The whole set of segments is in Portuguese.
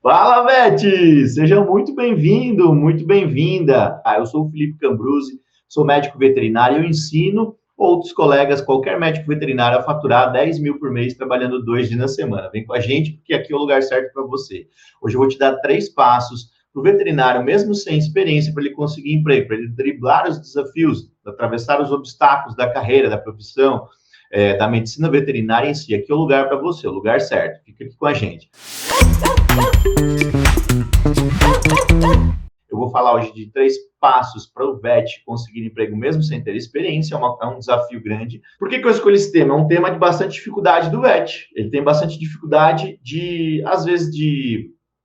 Fala, Beth! Seja muito bem-vindo, muito bem-vinda. Eu sou o Felipe Cambruzzi, sou médico veterinário e eu ensino outros colegas, qualquer médico veterinário, a faturar 10 mil por mês trabalhando 2 dias na semana. Vem com a gente, porque aqui é o lugar certo para você. Hoje eu vou te dar 3 passos para o veterinário, mesmo sem experiência, para ele conseguir emprego, para ele driblar os desafios, atravessar os obstáculos da carreira, da profissão, da medicina veterinária em si. Aqui é o lugar para você, o lugar certo. Fica aqui com a gente. Eu vou falar hoje de 3 passos para o VET conseguir emprego mesmo sem ter experiência, é um desafio grande. Por que eu escolhi esse tema? É um tema de bastante dificuldade do VET. Ele tem bastante dificuldade às vezes,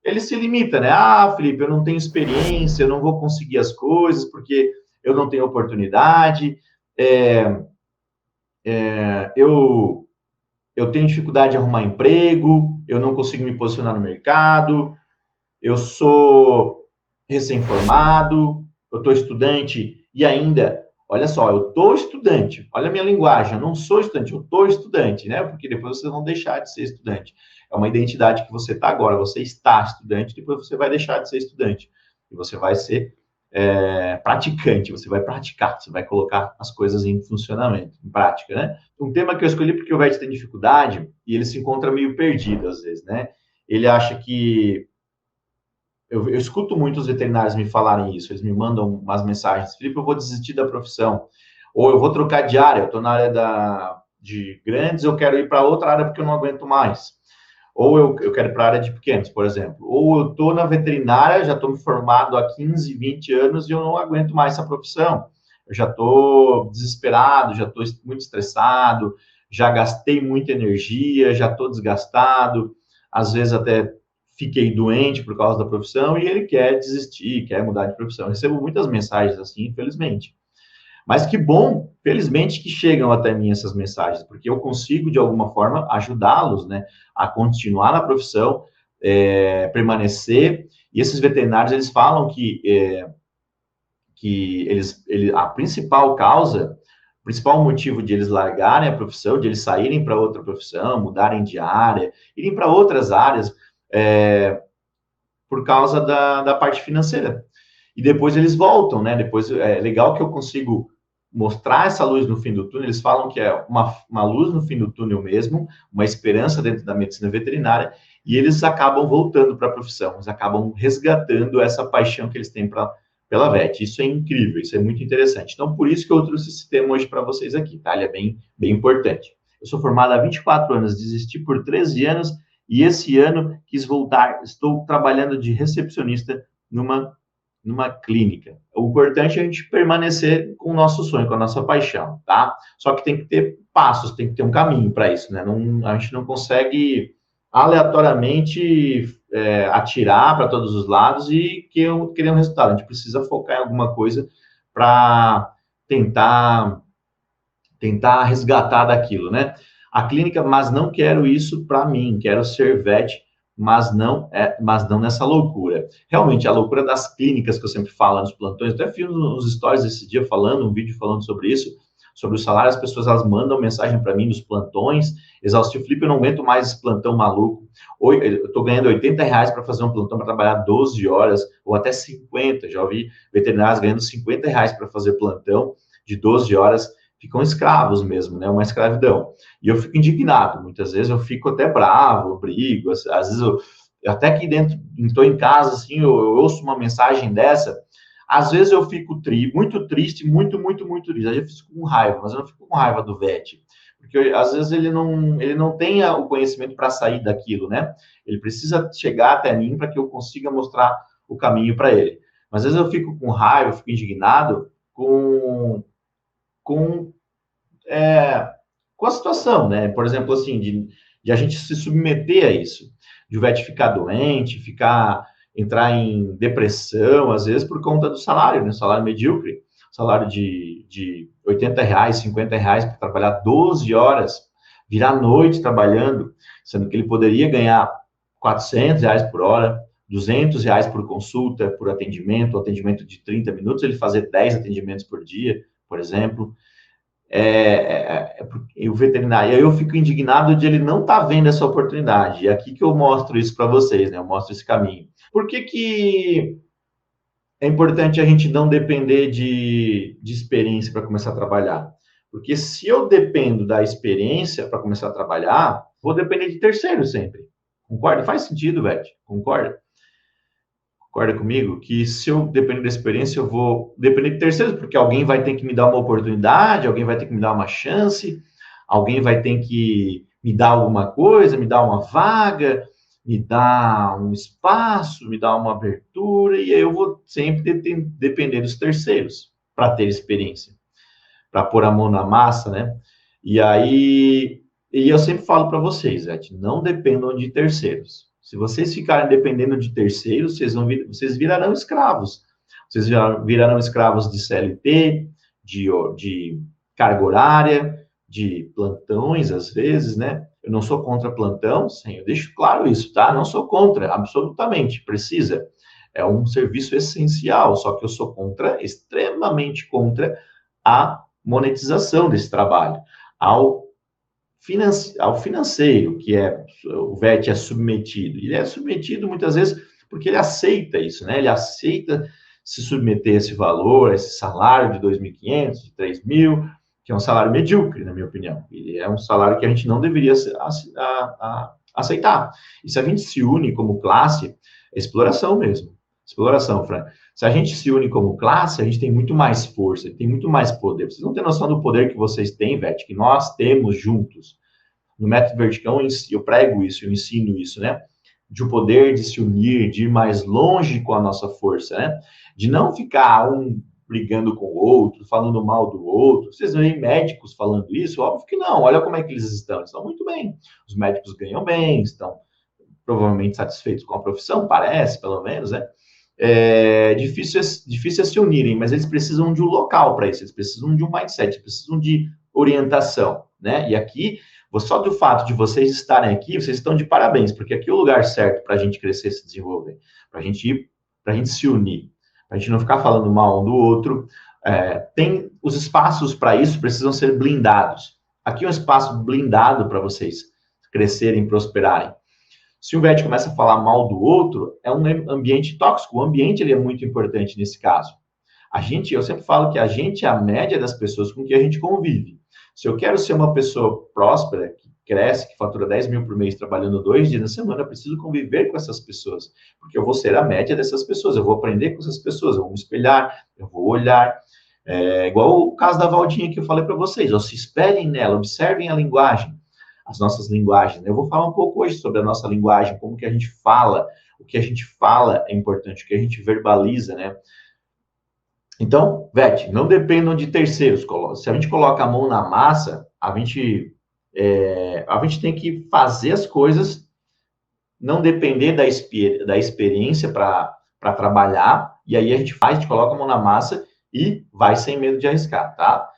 ele se limita, né? Felipe, eu não tenho experiência, eu não vou conseguir as coisas porque eu não tenho oportunidade, eu tenho dificuldade de arrumar emprego, eu não consigo me posicionar no mercado, eu sou recém-formado, eu estou estudante e ainda, olha só, eu estou estudante, olha a minha linguagem, eu não sou estudante, eu estou estudante, né? Porque depois vocês vão deixar de ser estudante. É uma identidade que você está agora, você está estudante, depois você vai deixar de ser estudante. E você vai ser praticante, você vai praticar, você vai colocar as coisas em funcionamento, em prática, né? Um tema que eu escolhi porque o VET tem dificuldade e ele se encontra meio perdido às vezes, né? Ele acha que eu escuto muitos veterinários me falarem isso, eles me mandam umas mensagens, Felipe, eu vou desistir da profissão, ou eu vou trocar de área, eu estou na área de grandes, eu quero ir para outra área porque eu não aguento mais, ou eu quero ir para a área de pequenos, por exemplo, ou eu estou na veterinária, já estou me formado há 15, 20 anos e eu não aguento mais essa profissão, eu já estou desesperado, já estou muito estressado, já gastei muita energia, já estou desgastado, às vezes até fiquei doente por causa da profissão e ele quer desistir, quer mudar de profissão. Eu recebo muitas mensagens assim, infelizmente. Mas que bom, felizmente, que chegam até mim essas mensagens, porque eu consigo, de alguma forma, ajudá-los, né, a continuar na profissão, permanecer. E esses veterinários, eles falam que a principal causa, o principal motivo de eles largarem a profissão, de eles saírem para outra profissão, mudarem de área, irem para outras áreas, por causa da parte financeira. E depois eles voltam, né? Depois é legal que eu consigo mostrar essa luz no fim do túnel. Eles falam que é uma luz no fim do túnel mesmo, uma esperança dentro da medicina veterinária, e eles acabam voltando para a profissão, eles acabam resgatando essa paixão que eles têm pela VET. Isso é incrível, isso é muito interessante. Então, por isso que eu trouxe esse tema hoje para vocês aqui, tá? Ele é bem, bem importante. Eu sou formado há 24 anos, desisti por 13 anos, e esse ano quis voltar, estou trabalhando de recepcionista numa clínica. O importante é a gente permanecer com o nosso sonho, com a nossa paixão, tá? Só que tem que ter passos, tem que ter um caminho para isso, né? A gente não consegue aleatoriamente atirar para todos os lados e querer um resultado. A gente precisa focar em alguma coisa para tentar resgatar daquilo, né? A clínica, mas não quero isso para mim, quero ser VET, mas não nessa loucura. Realmente, a loucura das clínicas que eu sempre falo nos plantões, até fiz uns stories esse dia um vídeo falando sobre isso, sobre o salário, as pessoas elas mandam mensagem para mim nos plantões, exaustivo, Felipe, eu não aguento mais esse plantão maluco, eu estou ganhando R$ 80 para fazer um plantão para trabalhar 12 horas, ou até 50, já ouvi veterinários ganhando R$ 50 para fazer plantão de 12 horas, ficam escravos mesmo, né? Uma escravidão. E eu fico indignado, muitas vezes eu fico até bravo, eu brigo, às vezes até que dentro, estou em casa, assim, eu ouço uma mensagem dessa, às vezes eu fico muito triste, muito, muito, muito triste, às vezes eu fico com raiva, mas eu não fico com raiva do VET, porque às vezes ele não tem o conhecimento para sair daquilo, né? Ele precisa chegar até mim para que eu consiga mostrar o caminho para ele. Mas às vezes eu fico com raiva, eu fico indignado com a situação, né? Por exemplo, assim, de a gente se submeter a isso, de o VET ficar doente, entrar em depressão, às vezes por conta do salário, né? Salário medíocre, salário de R$ 80, R$ 50 para trabalhar 12 horas, virar noite trabalhando, sendo que ele poderia ganhar R$ 400 por hora, R$ 200 por consulta, por atendimento de 30 minutos, ele fazer 10 atendimentos por dia, por exemplo. o veterinário, eu fico indignado de ele não estar vendo essa oportunidade. E é aqui que eu mostro isso para vocês, né? Eu mostro esse caminho. Por que é importante a gente não depender de experiência para começar a trabalhar? Porque se eu dependo da experiência para começar a trabalhar, vou depender de terceiro sempre. Concorda? Faz sentido, Vete? Concorda? Concorda comigo? Que se eu depender da experiência, eu vou depender de terceiros, porque alguém vai ter que me dar uma oportunidade, alguém vai ter que me dar uma chance, alguém vai ter que me dar alguma coisa, me dar uma vaga, me dar um espaço, me dar uma abertura, e aí eu vou sempre depender dos terceiros para ter experiência, para pôr a mão na massa, né? E aí, e eu sempre falo para vocês, gente, não dependam de terceiros. Se vocês ficarem dependendo de terceiros, vocês virarão escravos. Vocês virarão escravos de CLT, de carga horária, de plantões, às vezes, né? Eu não sou contra plantão, sim, eu deixo claro isso, tá? Não sou contra, absolutamente, precisa. É um serviço essencial, só que eu sou contra, extremamente contra a monetização desse trabalho, ao financeiro, que o VET é submetido. Ele é submetido muitas vezes porque ele aceita isso, né? Ele aceita se submeter a esse valor, a esse salário de 2.500, de 3.000, que é um salário medíocre, na minha opinião. Ele é um salário que a gente não deveria aceitar. E se a gente se une como classe, é exploração mesmo. Exploração, Fran. Se a gente se une como classe, a gente tem muito mais força, tem muito mais poder. Vocês não têm noção do poder que vocês têm, Vete, que nós temos juntos. No método vertical, eu prego isso, eu ensino isso, né? De o poder de se unir, de ir mais longe com a nossa força, né? De não ficar um brigando com o outro, falando mal do outro. Vocês veem médicos falando isso? Óbvio que não. Olha como é que eles estão. Eles estão muito bem. Os médicos ganham bem, estão provavelmente satisfeitos com a profissão, parece, pelo menos, né? Difícil é se unirem, mas eles precisam de um local para isso, eles precisam de um mindset, precisam de orientação, né? E aqui, só do fato de vocês estarem aqui, vocês estão de parabéns, porque aqui é o lugar certo para a gente crescer e se desenvolver, para a gente se unir, para a gente não ficar falando mal um do outro. Tem os espaços para isso, precisam ser blindados. Aqui é um espaço blindado para vocês crescerem, prosperarem. Se o VET começa a falar mal do outro, é um ambiente tóxico. O ambiente ele é muito importante nesse caso. Eu sempre falo que a gente é a média das pessoas com que a gente convive. Se eu quero ser uma pessoa próspera, que cresce, que fatura 10 mil por mês, trabalhando 2 dias na semana, eu preciso conviver com essas pessoas, porque eu vou ser a média dessas pessoas, eu vou aprender com essas pessoas, eu vou me espelhar, eu vou olhar. Igual o caso da Valdinha que eu falei para vocês, se espelhem nela, observem a linguagem, as nossas linguagens. Eu vou falar um pouco hoje sobre a nossa linguagem, como que a gente fala, o que a gente fala é importante, o que a gente verbaliza, né? Então, Vete, não dependam de terceiros. Se a gente coloca a mão na massa, a gente tem que fazer as coisas, não depender da experiência para trabalhar, e aí a gente coloca a mão na massa e vai sem medo de arriscar, tá?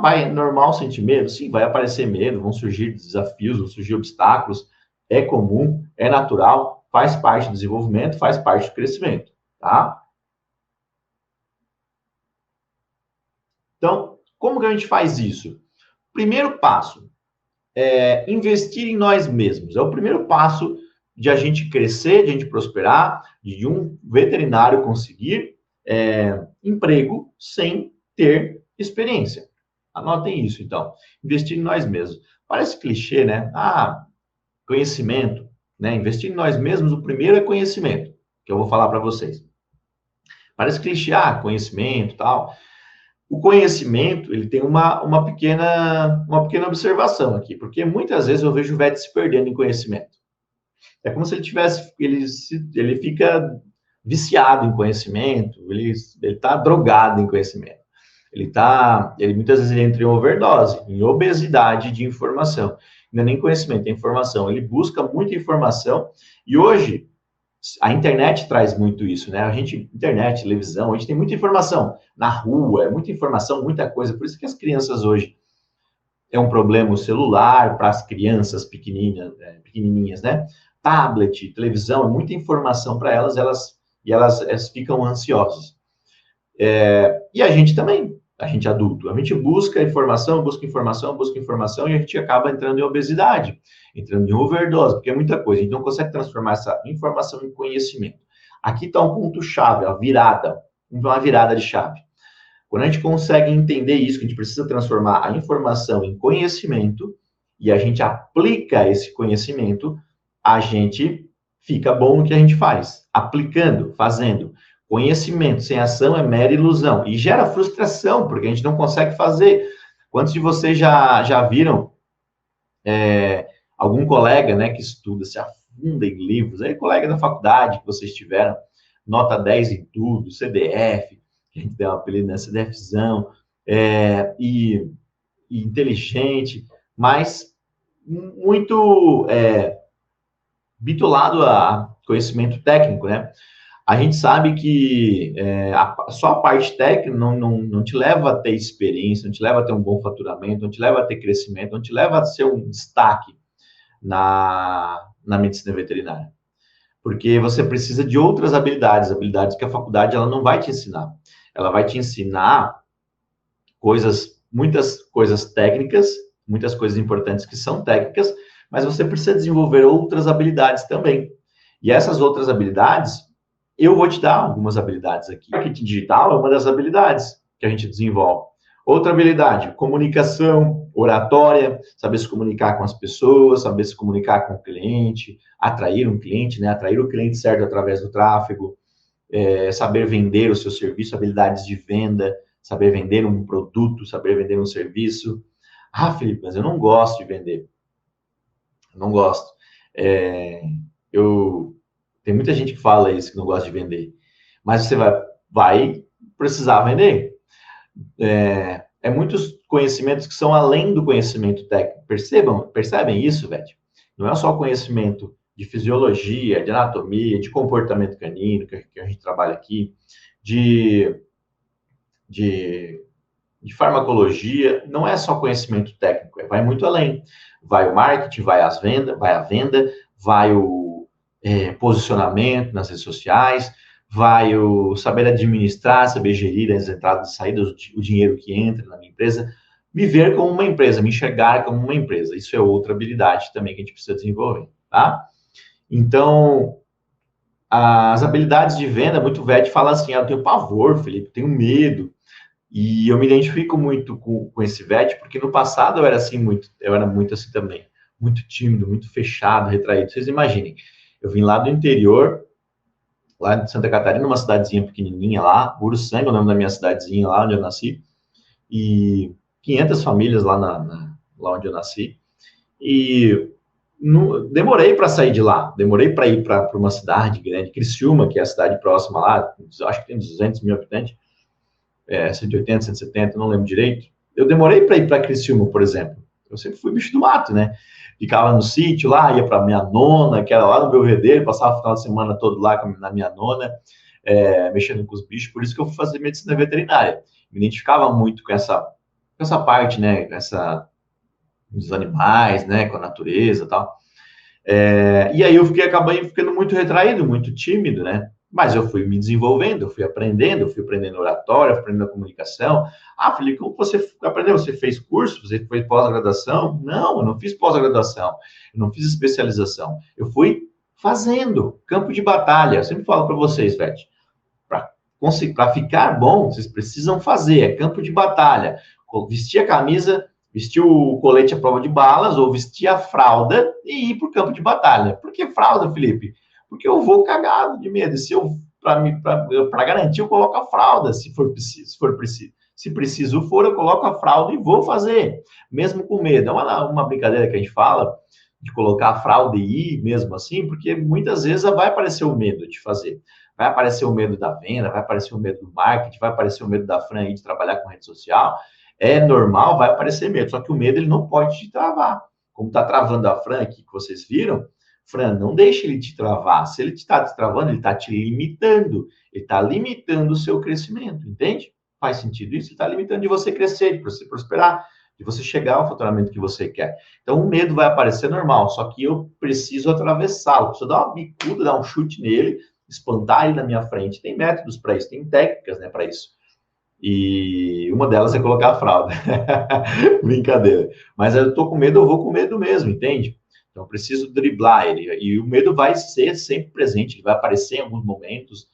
Vai normal sentir medo? Sim, vai aparecer medo, vão surgir desafios, vão surgir obstáculos, é comum, é natural, faz parte do desenvolvimento, faz parte do crescimento, tá? Então, como que a gente faz isso? Primeiro passo é investir em nós mesmos. É o primeiro passo de a gente crescer, de a gente prosperar, de um veterinário conseguir emprego sem ter experiência. Anotem isso, então. Investir em nós mesmos. Parece clichê, né? Conhecimento, né? Investir em nós mesmos, o primeiro é conhecimento, que eu vou falar para vocês. Parece clichê, conhecimento, tal. O conhecimento, ele tem uma pequena observação aqui, porque muitas vezes eu vejo o VET se perdendo em conhecimento. É como se ele fica viciado em conhecimento, ele está drogado em conhecimento. Ele muitas vezes entra em overdose, em obesidade de informação. Não é nem conhecimento, é informação. Ele busca muita informação e hoje a internet traz muito isso, né? Internet, televisão, a gente tem muita informação na rua, muita informação, muita coisa. Por isso que as crianças hoje é um problema o celular para as crianças pequenininhas, né? Tablet, televisão, é muita informação para elas ficam ansiosas. E a gente também. a gente adulto. A gente busca informação, busca informação, busca informação e a gente acaba entrando em obesidade, entrando em overdose, porque é muita coisa. A gente não consegue transformar essa informação em conhecimento. Aqui está um ponto-chave, a virada, uma virada de chave. Quando a gente consegue entender isso, que a gente precisa transformar a informação em conhecimento e a gente aplica esse conhecimento, a gente fica bom no que a gente faz, aplicando, fazendo. Conhecimento sem ação é mera ilusão e gera frustração, porque a gente não consegue fazer. Quantos de vocês já viram algum colega, né, que estuda, se afunda em livros, aí colega da faculdade que vocês tiveram, nota 10 em tudo, CDF, que a gente deu um apelido, né, CDFzão, e inteligente, mas muito bitolado a conhecimento técnico, né? A gente sabe que só a parte técnica não te leva a ter experiência, não te leva a ter um bom faturamento, não te leva a ter crescimento, não te leva a ser um destaque na medicina veterinária. Porque você precisa de outras habilidades, habilidades que a faculdade ela não vai te ensinar. Ela vai te ensinar muitas coisas técnicas, muitas coisas importantes que são técnicas, mas você precisa desenvolver outras habilidades também. E essas outras habilidades, eu vou te dar algumas habilidades aqui. Marketing digital é uma das habilidades que a gente desenvolve. Outra habilidade, comunicação, oratória, saber se comunicar com as pessoas, saber se comunicar com o cliente, atrair um cliente, né? Atrair o cliente certo através do tráfego, saber vender o seu serviço, habilidades de venda, saber vender um produto, saber vender um serviço. Ah, Felipe, mas eu não gosto de vender. Eu não gosto. Tem muita gente que fala isso, que não gosta de vender. Mas você vai precisar vender. Muitos conhecimentos que são além do conhecimento técnico. Percebem isso, velho? Não é só conhecimento de fisiologia, de anatomia, de comportamento canino, que a gente trabalha aqui, de farmacologia, não é só conhecimento técnico, vai muito além. Vai o marketing, vai a venda, vai o posicionamento nas redes sociais, vai o saber administrar, saber gerir as entradas e saídas, o dinheiro que entra na minha empresa, me ver como uma empresa, me enxergar como uma empresa. Isso é outra habilidade também que a gente precisa desenvolver, tá? Então, as habilidades de venda, muito velho fala assim, eu tenho pavor, Felipe, tenho medo. E eu me identifico muito com esse VET, porque no passado eu era muito assim também, muito tímido, muito fechado, retraído. Vocês imaginem, eu vim lá do interior, lá de Santa Catarina, uma cidadezinha pequenininha lá, Uruçanga, é o nome da minha cidadezinha lá onde eu nasci, e 500 famílias lá, lá onde eu nasci, e demorei para sair de lá, demorei para ir para uma cidade grande, Criciúma, que é a cidade próxima lá, acho que tem 200 mil habitantes, 180, 170, não lembro direito. Eu demorei para ir para Criciúma, por exemplo. Eu sempre fui bicho do mato, né? Ficava no sítio lá, ia para minha nona, que era lá no Belvedere, passava o final de semana todo lá na minha nona, mexendo com os bichos. Por isso que eu fui fazer medicina veterinária. Me identificava muito com essa parte, né? Dos animais, né? Com a natureza e tal. E aí eu acabei ficando muito retraído, muito tímido, né? Mas eu fui me desenvolvendo, eu fui aprendendo oratória, fui aprendendo a comunicação. Ah, Felipe, como você aprendeu? Você fez curso? Você fez pós-graduação? Não, eu não fiz pós-graduação, eu não fiz especialização. Eu fui fazendo campo de batalha. Eu sempre falo para vocês, Vete, para ficar bom, vocês precisam fazer, é campo de batalha. Vestir a camisa, vestir o colete à prova de balas ou vestir a fralda e ir para o campo de batalha. Por que fralda, Felipe? Porque eu vou cagado de medo. Para garantir, eu coloco a fralda, se for preciso. Se preciso for, eu coloco a fralda e vou fazer, mesmo com medo. É uma brincadeira que a gente fala de colocar a fralda e ir mesmo assim, porque muitas vezes vai aparecer o medo de fazer. Vai aparecer o medo da venda, vai aparecer o medo do marketing, vai aparecer o medo da Fran aí de trabalhar com rede social. É normal, vai aparecer medo. Só que o medo ele não pode te travar. Como está travando a Fran aqui, que vocês viram, Fran, não deixe ele te travar. Se ele está te travando, ele está te limitando. Ele está limitando o seu crescimento, entende? Faz sentido isso? Ele está limitando de você crescer, de você prosperar, de você chegar ao faturamento que você quer. Então, o medo vai aparecer normal, só que eu preciso atravessá-lo. Preciso dar uma bicuda, dar um chute nele, espantar ele na minha frente. Tem métodos para isso, tem técnicas, né, para isso. E uma delas é colocar a fralda. Brincadeira. Mas eu tô com medo, eu vou com medo mesmo, entende? Então, eu preciso driblar ele. E o medo vai ser sempre presente, ele vai aparecer em alguns momentos.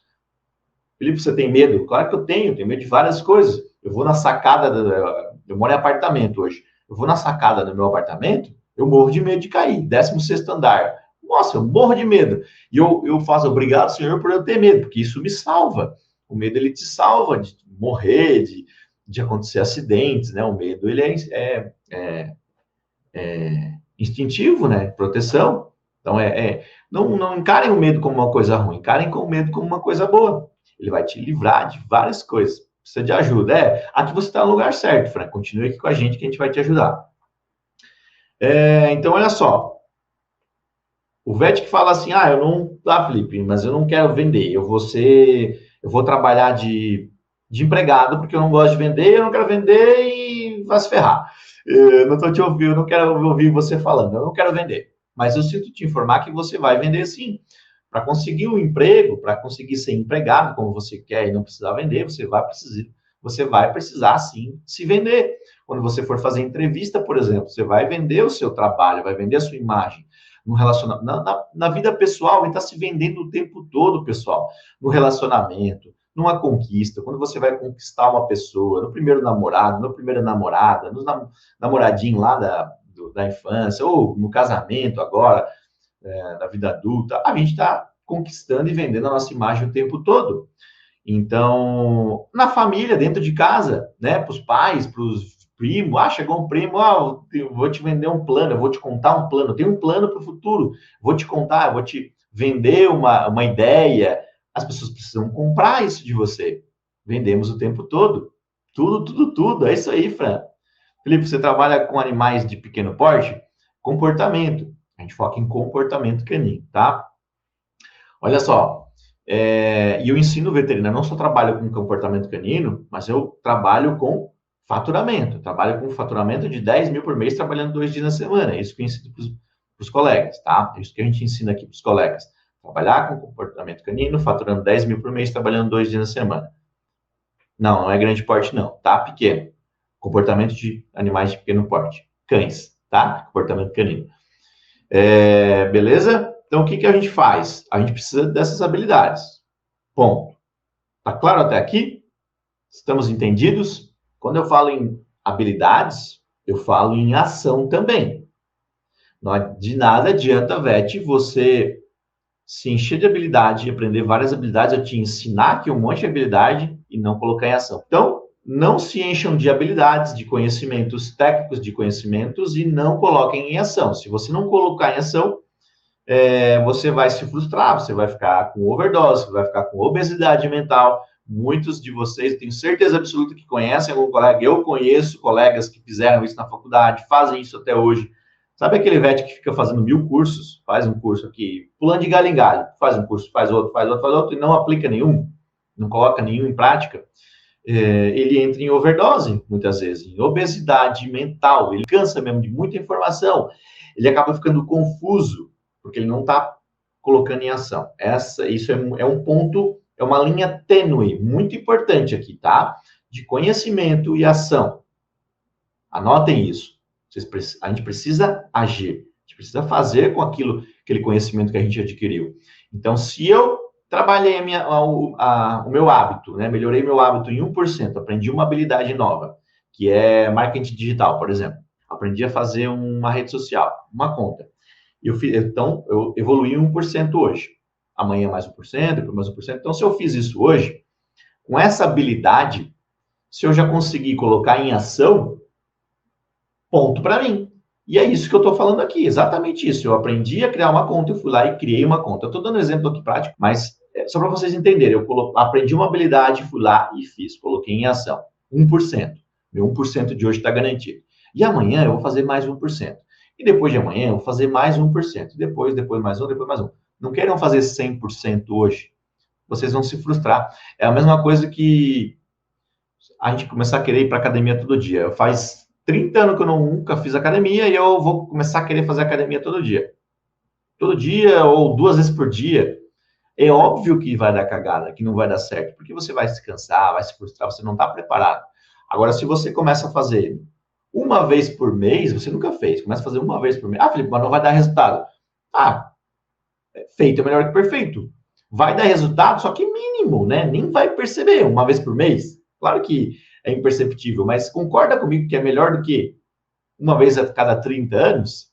Felipe, você tem medo? Claro que eu tenho medo de várias coisas. Eu vou na sacada, eu moro em apartamento hoje. Eu vou na sacada do meu apartamento, eu morro de medo de cair, 16º andar. Nossa, eu morro de medo. E eu faço obrigado, Senhor, por eu ter medo, porque isso me salva. O medo, ele te salva de morrer, de acontecer acidentes, né? O medo, ele é instintivo, né? Proteção. Então, não encarem o medo como uma coisa ruim, encarem o medo como uma coisa boa. Ele vai te livrar de várias coisas. Precisa de ajuda. Aqui você está no lugar certo, Fran. Continue aqui com a gente que a gente vai te ajudar. Então, olha só. O VET que fala assim, eu não... Felipe, mas eu não quero vender. Eu vou trabalhar de empregado porque eu não gosto de vender, eu não quero vender e vai se ferrar. Eu não estou te ouvindo, eu não quero ouvir você falando, eu não quero vender. Mas eu sinto te informar que você vai vender sim. Para conseguir um emprego, para conseguir ser empregado como você quer e não precisar vender, você vai precisar sim se vender. Quando você for fazer entrevista, por exemplo, você vai vender o seu trabalho, vai vender a sua imagem. No relacionamento, na vida pessoal, ele está se vendendo o tempo todo, pessoal. No relacionamento, numa conquista, quando você vai conquistar uma pessoa, no primeiro namorado, na primeira namorada, no namoradinho lá da infância, ou no casamento agora, na vida adulta, a gente está conquistando e vendendo a nossa imagem o tempo todo. Então, na família, dentro de casa, né, para os pais, para os primos, chegou um primo, eu vou te vender um plano, eu vou te contar um plano, eu tenho um plano para o futuro, vou te contar, eu vou te vender uma ideia. As pessoas precisam comprar isso de você. Vendemos o tempo todo. Tudo. É isso aí, Fran. Felipe, você trabalha com animais de pequeno porte? Comportamento. A gente foca em comportamento canino, tá? Olha só, e eu ensino veterinário, não só trabalho com comportamento canino, mas eu trabalho com faturamento. Trabalho com faturamento de 10 mil por mês, trabalhando 2 dias na semana. É isso que eu ensino para os colegas, tá? É isso que a gente ensina aqui para os colegas. Trabalhar com comportamento canino, faturando 10 mil por mês, trabalhando 2 dias na semana. Não é grande porte, não, tá? Pequeno. Comportamento de animais de pequeno porte. Cães, tá? Comportamento canino. Beleza? Então, o que a gente faz? A gente precisa dessas habilidades. Ponto. Tá claro até aqui? Estamos entendidos? Quando eu falo em habilidades, eu falo em ação também. De nada adianta, Vete, você se encher de habilidade e aprender várias habilidades, eu te ensinar aqui um monte de habilidade e não colocar em ação. Então, não se encham de habilidades, de conhecimentos técnicos, de conhecimentos e não coloquem em ação. Se você não colocar em ação, você vai se frustrar, você vai ficar com overdose, você vai ficar com obesidade mental. Muitos de vocês, tenho certeza absoluta que conhecem algum colega, eu conheço colegas que fizeram isso na faculdade, fazem isso até hoje. Sabe aquele VET que fica fazendo 1000 cursos, faz um curso aqui, pulando de galho em galho, faz um curso, faz outro, e não aplica nenhum, não coloca nenhum em prática, ele entra em overdose, muitas vezes, em obesidade mental, ele cansa mesmo de muita informação, ele acaba ficando confuso, porque ele não está colocando em ação. Isso é um ponto, é uma linha tênue, muito importante aqui, tá? De conhecimento e ação. Anotem isso. A gente precisa agir, a gente precisa fazer com aquele conhecimento que a gente adquiriu. Então, se eu trabalhei o meu hábito, né? Melhorei meu hábito em 1%, aprendi uma habilidade nova, que é marketing digital, por exemplo. Aprendi a fazer uma rede social, uma conta. Então, eu evoluí 1% hoje. Amanhã mais 1%, depois mais 1%. Então, se eu fiz isso hoje, com essa habilidade, se eu já conseguir colocar em ação, ponto para mim. E é isso que eu estou falando aqui, exatamente isso. Eu aprendi a criar uma conta, eu fui lá e criei uma conta. Eu estou dando um exemplo aqui prático, mas só para vocês entenderem. Eu aprendi uma habilidade, fui lá e fiz, coloquei em ação. 1%. Meu 1% de hoje está garantido. E amanhã eu vou fazer mais 1%. E depois de amanhã eu vou fazer mais 1%. Depois mais um, depois mais um. Não queiram fazer 100% hoje. Vocês vão se frustrar. É a mesma coisa que a gente começar a querer ir para academia todo dia. Faz 30 anos que eu nunca fiz academia e eu vou começar a querer fazer academia todo dia. Todo dia ou 2 vezes por dia. É óbvio que vai dar cagada, que não vai dar certo, porque você vai se cansar, vai se frustrar, você não está preparado. Agora, se você começa a fazer uma vez por mês, você nunca fez, começa a fazer uma vez por mês. Ah, Felipe, mas não vai dar resultado. Ah, feito é melhor que perfeito. Vai dar resultado, só que mínimo, né? Nem vai perceber uma vez por mês. Claro que é imperceptível, mas concorda comigo que é melhor do que uma vez a cada 30 anos?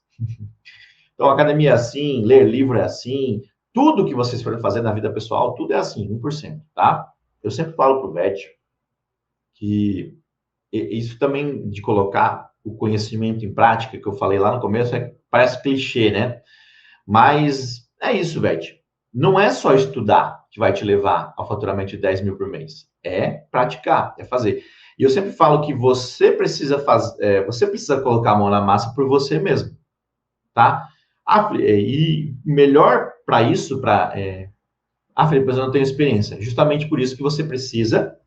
Então, a academia é assim, ler livro é assim, tudo que vocês forem fazer na vida pessoal, tudo é assim, 1%, tá? Eu sempre falo pro Vete que isso também de colocar o conhecimento em prática, que eu falei lá no começo, parece clichê, né? Mas é isso, Vete. Não é só estudar que vai te levar ao faturamento de 10 mil por mês. É praticar, é fazer. E eu sempre falo que você precisa fazer, você precisa colocar a mão na massa por você mesmo, tá? E melhor para isso, Felipe, mas eu não tenho experiência. Justamente por isso que você precisa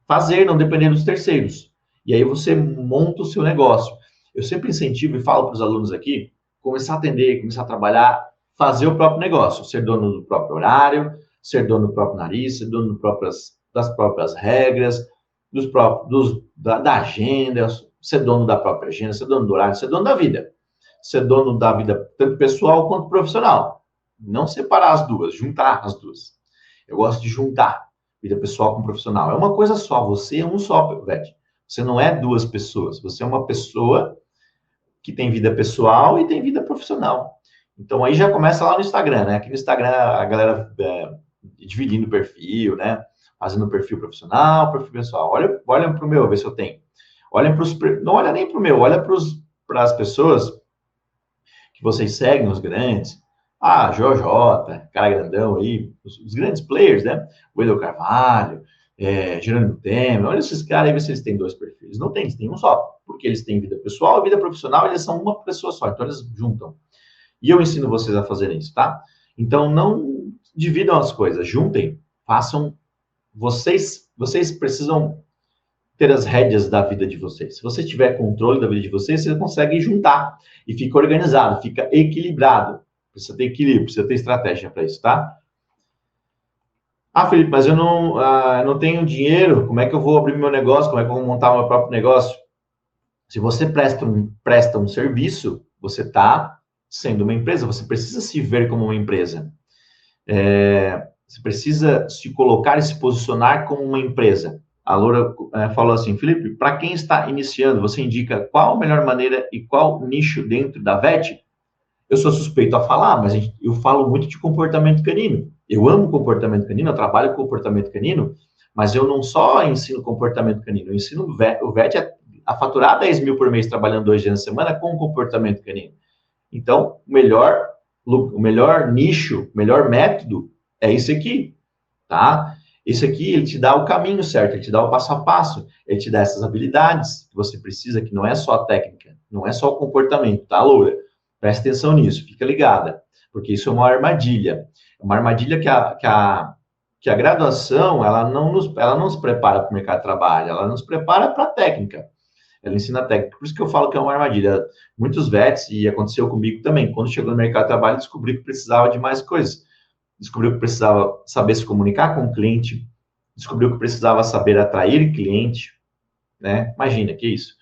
fazer, não depender dos terceiros. E aí você monta o seu negócio. Eu sempre incentivo e falo para os alunos aqui, começar a atender, começar a trabalhar, fazer o próprio negócio, ser dono do próprio horário, ser dono do próprio nariz, ser dono das próprias regras, da agenda, ser dono da própria agenda, ser dono do horário, ser dono da vida. Ser dono da vida tanto pessoal quanto profissional. Não separar as duas, juntar as duas. Eu gosto de juntar vida pessoal com profissional. É uma coisa só, você é um só, Vete. Você não é duas pessoas, você é uma pessoa que tem vida pessoal e tem vida profissional. Então aí já começa lá no Instagram, né? Aqui no Instagram a galera dividindo o perfil, né? Fazendo perfil profissional, perfil pessoal. Olha para o meu, ver se eu tenho. Não olha nem para o meu, olha para as pessoas que vocês seguem, os grandes. Ah, JJ, cara grandão aí, os grandes players, né? O Wendel Carvalho, Jerônimo Temer, olha esses caras aí, vê se eles têm dois perfis. Não tem, eles têm um só, porque eles têm vida pessoal e vida profissional, eles são uma pessoa só, então eles juntam. E eu ensino vocês a fazerem isso, tá? Então não dividam as coisas, juntem, façam. Vocês precisam ter as rédeas da vida de vocês. Se você tiver controle da vida de vocês, você consegue juntar e fica organizado, fica equilibrado. Precisa ter equilíbrio, precisa ter estratégia para isso, tá? Ah, Felipe, mas eu não tenho dinheiro, como é que eu vou abrir meu negócio? Como é que eu vou montar meu próprio negócio? Se você presta um serviço, você está sendo uma empresa, você precisa se ver como uma empresa. Você precisa se colocar e se posicionar como uma empresa. A Loura falou assim, Felipe, para quem está iniciando, você indica qual a melhor maneira e qual nicho dentro da VET? Eu sou suspeito a falar, mas eu falo muito de comportamento canino. Eu amo comportamento canino, eu trabalho com comportamento canino, mas eu não só ensino comportamento canino, eu ensino o VET a faturar 10 mil por mês trabalhando 2 dias na semana com comportamento canino. Então, o melhor nicho, o melhor método é esse aqui, tá? Esse aqui, ele te dá o caminho certo, ele te dá o passo a passo, ele te dá essas habilidades que você precisa, que não é só a técnica, não é só o comportamento, tá, Loura? Presta atenção nisso, fica ligada, porque isso é uma armadilha. É uma armadilha que a graduação, ela não nos prepara para o mercado de trabalho, ela nos prepara para a técnica. Ela ensina técnica. Por isso que eu falo que é uma armadilha. Muitos VETs, e aconteceu comigo também, quando chegou no mercado de trabalho, descobri que precisava de mais coisas. Descobriu que precisava saber se comunicar com o cliente, descobriu que precisava saber atrair cliente, né? Imagina, que isso.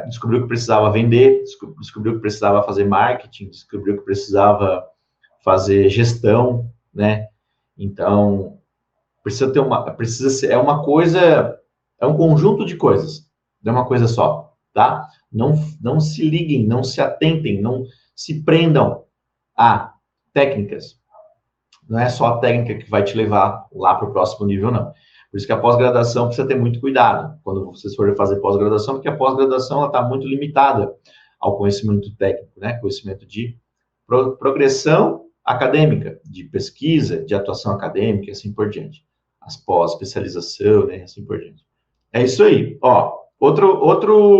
Descobriu que precisava vender, descobriu que precisava fazer marketing, descobriu que precisava fazer gestão, né? Então, é uma coisa, é um conjunto de coisas, não é uma coisa só, tá? Não se liguem, não se atentem, não se prendam a técnicas. Não é só a técnica que vai te levar lá para o próximo nível, não. Por isso que a pós-graduação precisa ter muito cuidado quando vocês forem fazer pós-graduação, porque a pós-graduação está muito limitada ao conhecimento técnico, né? Conhecimento de progressão acadêmica, de pesquisa, de atuação acadêmica e assim por diante. As pós-especialização, né? Assim por diante. É isso aí. Ó,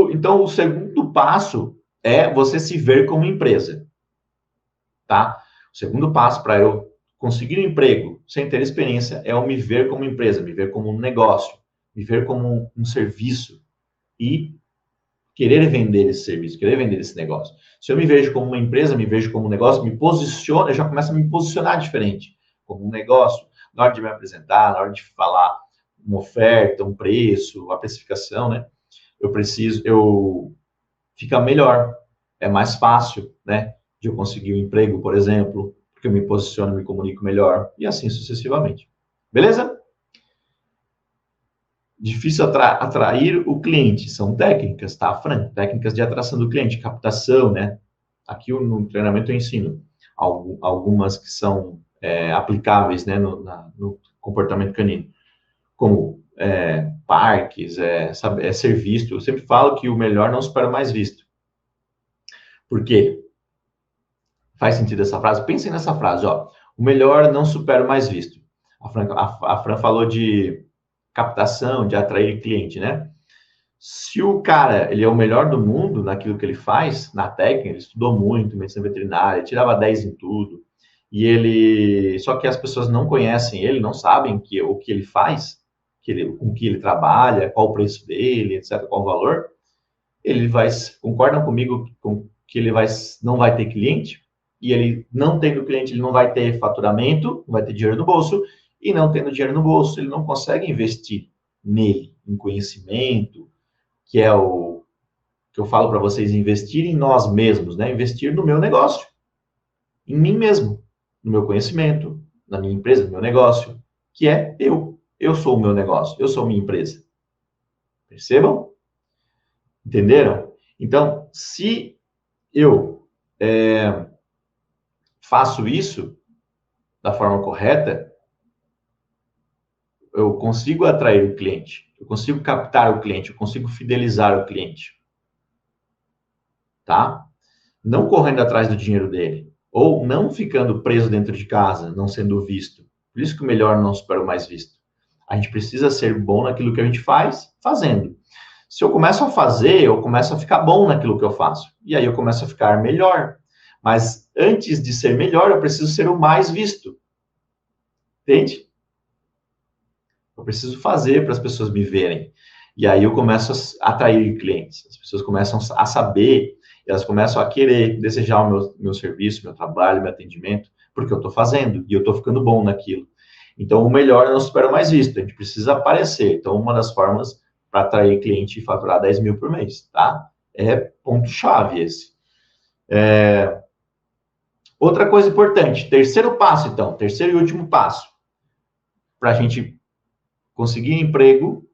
então, o segundo passo é você se ver como empresa, tá? O segundo passo para eu conseguir um emprego sem ter experiência é eu me ver como empresa, me ver como um negócio, me ver como um serviço e querer vender esse serviço, querer vender esse negócio. Se eu me vejo como uma empresa, me vejo como um negócio, me posiciono, eu já começo a me posicionar diferente. como um negócio, na hora de me apresentar, na hora de falar uma oferta, um preço, a precificação, né? Fica melhor, é mais fácil, né? De eu conseguir um emprego, por exemplo, porque eu me posiciono, me comunico melhor, e assim sucessivamente. Beleza? Difícil atrair o cliente, são técnicas, tá, Fran? Técnicas de atração do cliente, captação, né? Aqui no treinamento eu ensino algumas que são aplicáveis, né, no comportamento canino, como parques, ser visto. Eu sempre falo que o melhor não supera o mais visto. Por quê? Faz sentido essa frase? Pensem nessa frase, ó. O melhor não supera o mais visto. A Fran falou de captação, de atrair cliente, né? Se o cara, ele é o melhor do mundo naquilo que ele faz, na técnica, ele estudou muito, medicina veterinária, tirava 10 em tudo, só que as pessoas não conhecem ele, não sabem o que ele faz, com que ele trabalha, qual o preço dele, etc., qual o valor, concordam comigo com que não vai ter cliente, e ele não tendo cliente, ele não vai ter faturamento, não vai ter dinheiro no bolso, e não tendo dinheiro no bolso, ele não consegue investir nele, em conhecimento, que é o que eu falo para vocês, investir em nós mesmos, né? Investir no meu negócio, em mim mesmo, no meu conhecimento, na minha empresa, no meu negócio, que é eu. Eu sou o meu negócio, eu sou minha empresa. Percebam? Entenderam? Então, se eu faço isso da forma correta, eu consigo atrair o cliente, eu consigo captar o cliente, eu consigo fidelizar o cliente. Tá? Não correndo atrás do dinheiro dele, ou não ficando preso dentro de casa, não sendo visto. Por isso que o melhor não supera o mais visto. A gente precisa ser bom naquilo que a gente faz, fazendo. Se eu começo a fazer, eu começo a ficar bom naquilo que eu faço. E aí eu começo a ficar melhor. Mas antes de ser melhor, eu preciso ser o mais visto. Entende? Eu preciso fazer para as pessoas me verem. E aí eu começo a atrair clientes. As pessoas começam a saber, elas começam a querer, desejar o meu serviço, meu trabalho, meu atendimento, porque eu estou fazendo e eu estou ficando bom naquilo. Então, o melhor não supera o mais visto. A gente precisa aparecer. Então, uma das formas para atrair cliente e faturar 10 mil por mês, tá? É ponto-chave esse. Outra coisa importante, terceiro passo, então, terceiro e último passo, para a gente conseguir emprego,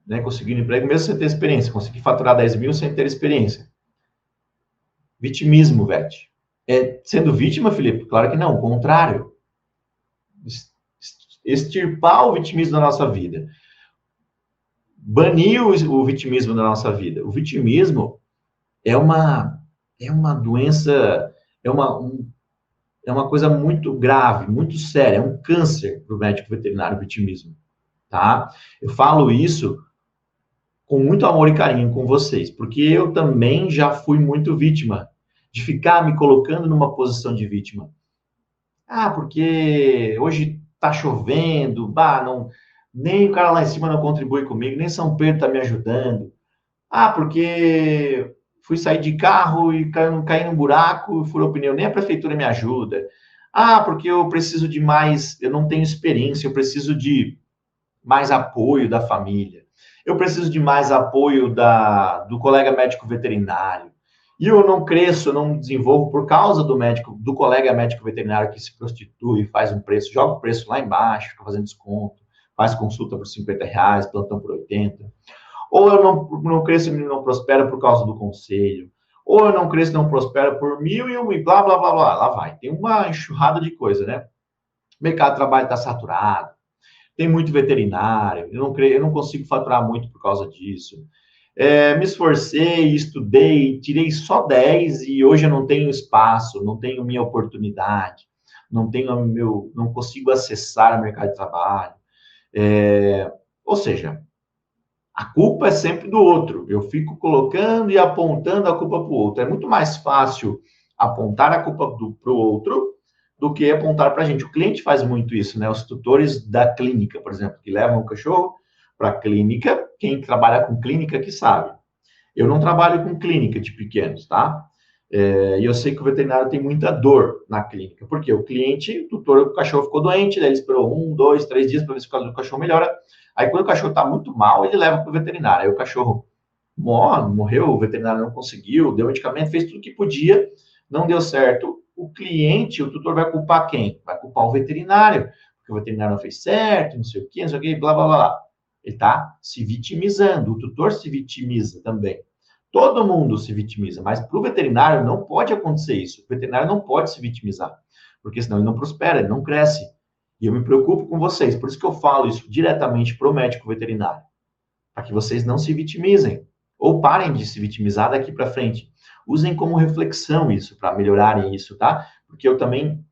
né? Conseguir emprego mesmo sem ter experiência, conseguir faturar 10 mil sem ter experiência. Vitimismo, Vete. Sendo vítima, Felipe? Claro que não, o contrário. Extirpar o vitimismo da nossa vida. Banir o vitimismo da nossa vida. O vitimismo é uma doença, é uma coisa muito grave, muito séria, é um câncer para o médico veterinário, o vitimismo, tá? Eu falo isso com muito amor e carinho com vocês, porque eu também já fui muito vítima, de ficar me colocando numa posição de vítima. Ah, porque hoje tá chovendo, nem o cara lá em cima não contribui comigo, nem São Pedro tá me ajudando. Ah, porque fui sair de carro e caí num buraco, furou o pneu, nem a prefeitura me ajuda. Ah, porque eu preciso de mais, eu não tenho experiência, eu preciso de mais apoio da família. Eu preciso de mais apoio do colega médico veterinário. E eu não cresço, eu não desenvolvo por causa do colega médico veterinário que se prostitui, faz um preço, joga o preço lá embaixo, fica fazendo desconto, faz consulta por R$ 50, plantão por 80. Ou eu não cresço e não prospero por causa do conselho. Ou eu não cresço e não prospero por mil e um e blá, blá, blá, blá. Lá vai. Tem uma enxurrada de coisa, né? O mercado de trabalho está saturado. Tem muito veterinário. Eu não consigo faturar muito por causa disso. Me esforcei, estudei, tirei só 10 e hoje eu não tenho espaço, não tenho minha oportunidade, não consigo acessar o mercado de trabalho. Ou seja, a culpa é sempre do outro. Eu fico colocando e apontando a culpa para o outro. É muito mais fácil apontar a culpa para o outro do que apontar para a gente. O cliente faz muito isso, né? Os tutores da clínica, por exemplo, que levam o cachorro para a clínica. Quem trabalha com clínica que sabe. Eu não trabalho com clínica de pequenos, tá? E eu sei que o veterinário tem muita dor na clínica, porque o cliente, o tutor, o cachorro ficou doente, daí ele esperou 1, 2, 3 dias para ver se o cachorro melhora. Aí, quando o cachorro está muito mal, ele leva para o veterinário. Aí o cachorro morreu, o veterinário não conseguiu, deu medicamento, fez tudo que podia, não deu certo. O cliente, o tutor vai culpar quem? Vai culpar o veterinário, porque o veterinário não fez certo, não sei o quê, não sei o quê, blá, blá, blá, blá. Ele está se vitimizando, o tutor se vitimiza também. Todo mundo se vitimiza, mas para o veterinário não pode acontecer isso. O veterinário não pode se vitimizar, porque senão ele não prospera, ele não cresce. E eu me preocupo com vocês, por isso que eu falo isso diretamente para o médico veterinário, para que vocês não se vitimizem, ou parem de se vitimizar daqui para frente. Usem como reflexão isso, para melhorarem isso, tá? Porque eu também,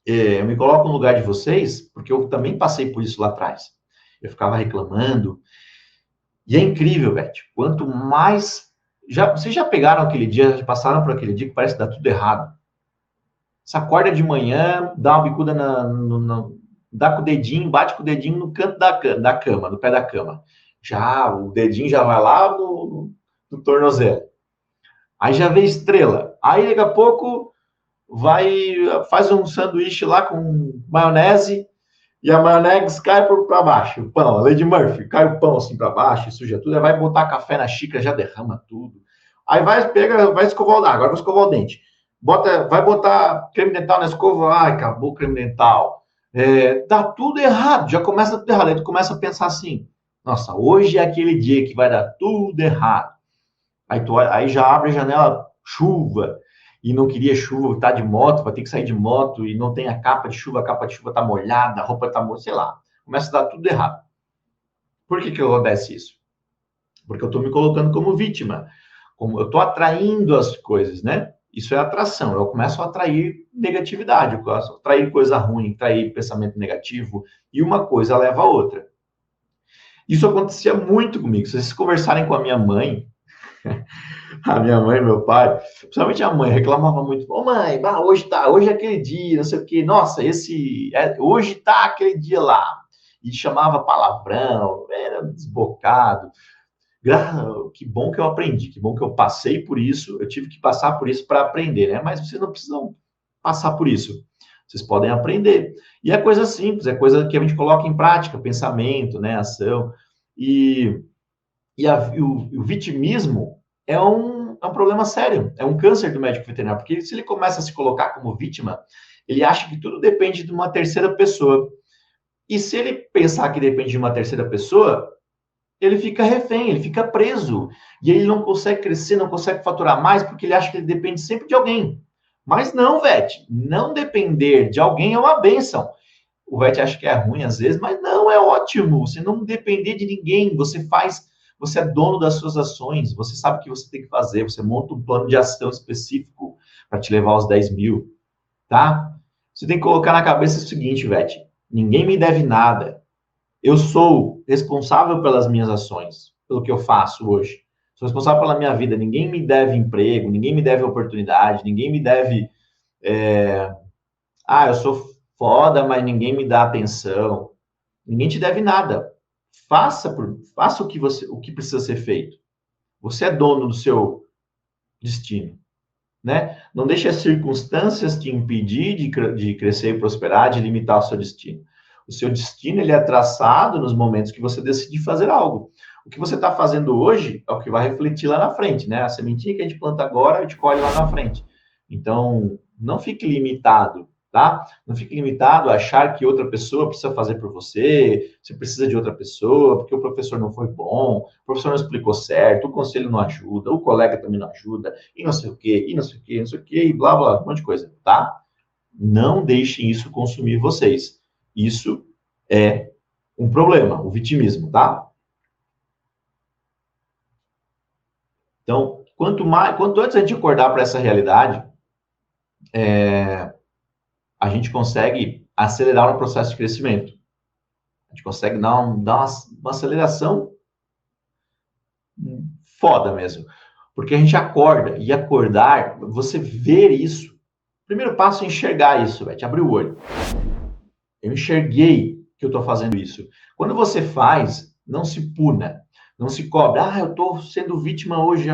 eu me coloco no lugar de vocês, porque eu também passei por isso lá atrás. Eu ficava reclamando, e é incrível, Beth. Quanto mais. Vocês já pegaram aquele dia, já passaram por aquele dia que parece que dá tudo errado? Você acorda de manhã, dá uma bicuda dá com o dedinho, bate com o dedinho no canto da cama, no pé da cama. Já, o dedinho já vai lá no tornozelo. Aí já vê estrela. Aí daqui a pouco faz um sanduíche lá com maionese e a maionese cai para baixo, o pão, a Lady Murphy, cai o pão assim para baixo, suja tudo, aí vai botar café na xícara, já derrama tudo. Aí vai escovar agora vai escovar o dente. Vai botar creme dental na escova, ai, acabou o creme dental. Dá tudo errado, já começa tudo errado. Aí tu começa a pensar assim, nossa, hoje é aquele dia que vai dar tudo errado. Aí já abre a janela, chuva, e não queria chuva, tá de moto, vai ter que sair de moto, e não tem a capa de chuva tá molhada, a roupa tá molhada, sei lá. Começa a dar tudo errado. Por que acontece isso? Porque eu tô me colocando como vítima. Como eu tô atraindo as coisas, né? Isso é atração. Eu começo a atrair negatividade, eu começo a atrair coisa ruim, atrair pensamento negativo, e uma coisa leva a outra. Isso acontecia muito comigo. Se vocês conversarem com a minha mãe, a minha mãe e meu pai, principalmente a mãe, reclamava muito. Ô mãe, hoje é aquele dia, não sei o quê. Nossa, hoje tá aquele dia lá. E chamava palavrão, era desbocado. Que bom que eu aprendi, que bom que eu passei por isso. Eu tive que passar por isso para aprender, né? Mas vocês não precisam passar por isso. Vocês podem aprender. E é coisa simples, é coisa que a gente coloca em prática, pensamento, né, ação. O vitimismo é um problema sério, é um câncer do médico veterinário, porque se ele começa a se colocar como vítima, ele acha que tudo depende de uma terceira pessoa. E se ele pensar que depende de uma terceira pessoa, ele fica refém, ele fica preso. E ele não consegue crescer, não consegue faturar mais, porque ele acha que ele depende sempre de alguém. Mas não, Vete, não depender de alguém é uma bênção. O Vete acha que é ruim às vezes, mas não, é ótimo. Você não depender de ninguém, você é dono das suas ações, você sabe o que você tem que fazer, você monta um plano de ação específico para te levar aos 10 mil, tá? Você tem que colocar na cabeça o seguinte, Vete, ninguém me deve nada. Eu sou responsável pelas minhas ações, pelo que eu faço hoje. Sou responsável pela minha vida. Ninguém me deve emprego, ninguém me deve oportunidade, ninguém me deve. Eu sou foda, mas ninguém me dá atenção. Ninguém te deve nada. Faça o que precisa ser feito. Você é dono do seu destino, né? Não deixe as circunstâncias te impedir de crescer e prosperar, de limitar o seu destino. O seu destino ele é traçado nos momentos que você decide fazer algo. O que você está fazendo hoje é o que vai refletir lá na frente, né? A sementinha que a gente planta agora, a gente colhe lá na frente. Então, não fique limitado, tá? Não fique limitado a achar que outra pessoa precisa fazer por você, você precisa de outra pessoa, porque o professor não foi bom, o professor não explicou certo, o conselho não ajuda, o colega também não ajuda, e não sei o quê, e não sei o quê, não sei o quê, e blá, blá, um monte de coisa, tá? Não deixem isso consumir vocês. Isso é um problema, o vitimismo, tá? Então, quanto antes a gente acordar para essa realidade, a gente consegue acelerar o processo de crescimento. A gente consegue dar uma aceleração foda mesmo. Porque a gente acorda, e acordar, você ver isso. O primeiro passo é enxergar isso, Beth, abrir o olho. Eu enxerguei que eu estou fazendo isso. Quando você faz, não se puna, não se cobra. Eu estou sendo vítima hoje,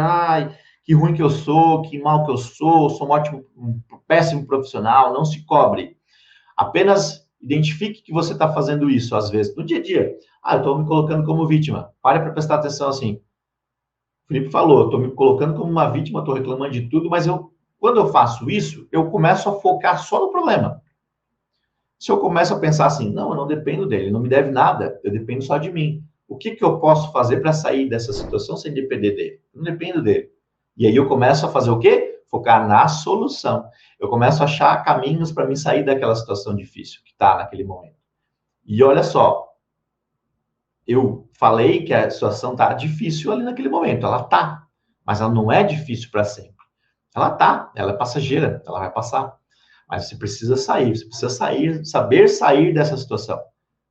que ruim que eu sou, que mal que eu sou um ótimo, um péssimo profissional, não se cobre. Apenas identifique que você está fazendo isso, às vezes, no dia a dia. Ah, eu estou me colocando como vítima. Pare para prestar atenção assim. O Felipe falou, eu estou me colocando como uma vítima, estou reclamando de tudo, mas quando eu faço isso, eu começo a focar só no problema. Se eu começo a pensar assim, não, eu não dependo dele, não me deve nada, eu dependo só de mim. O que, que eu posso fazer para sair dessa situação sem depender dele? Eu não dependo dele. E aí eu começo a fazer o quê? Focar na solução. Eu começo a achar caminhos para me sair daquela situação difícil que está naquele momento. E olha só, eu falei que a situação está difícil ali naquele momento, ela está, mas ela não é difícil para sempre. Ela tá, ela é passageira, ela vai passar. Mas você precisa sair, você precisa sair, saber sair dessa situação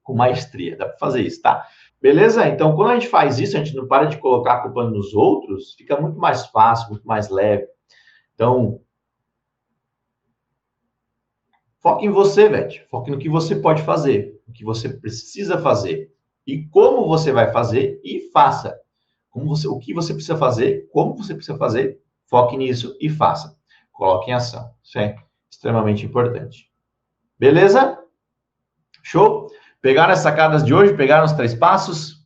com maestria. Dá para fazer isso, tá? Beleza? Então, quando a gente faz isso, a gente não para de colocar a culpa nos outros, fica muito mais fácil, muito mais leve. Então, foque em você, velho. Foque no que você pode fazer, no que você precisa fazer e como você vai fazer e faça. O que você precisa fazer, como você precisa fazer, foque nisso e faça. Coloque em ação. Isso é extremamente importante. Beleza? Show? Pegaram as sacadas de hoje? Pegaram os 3 passos?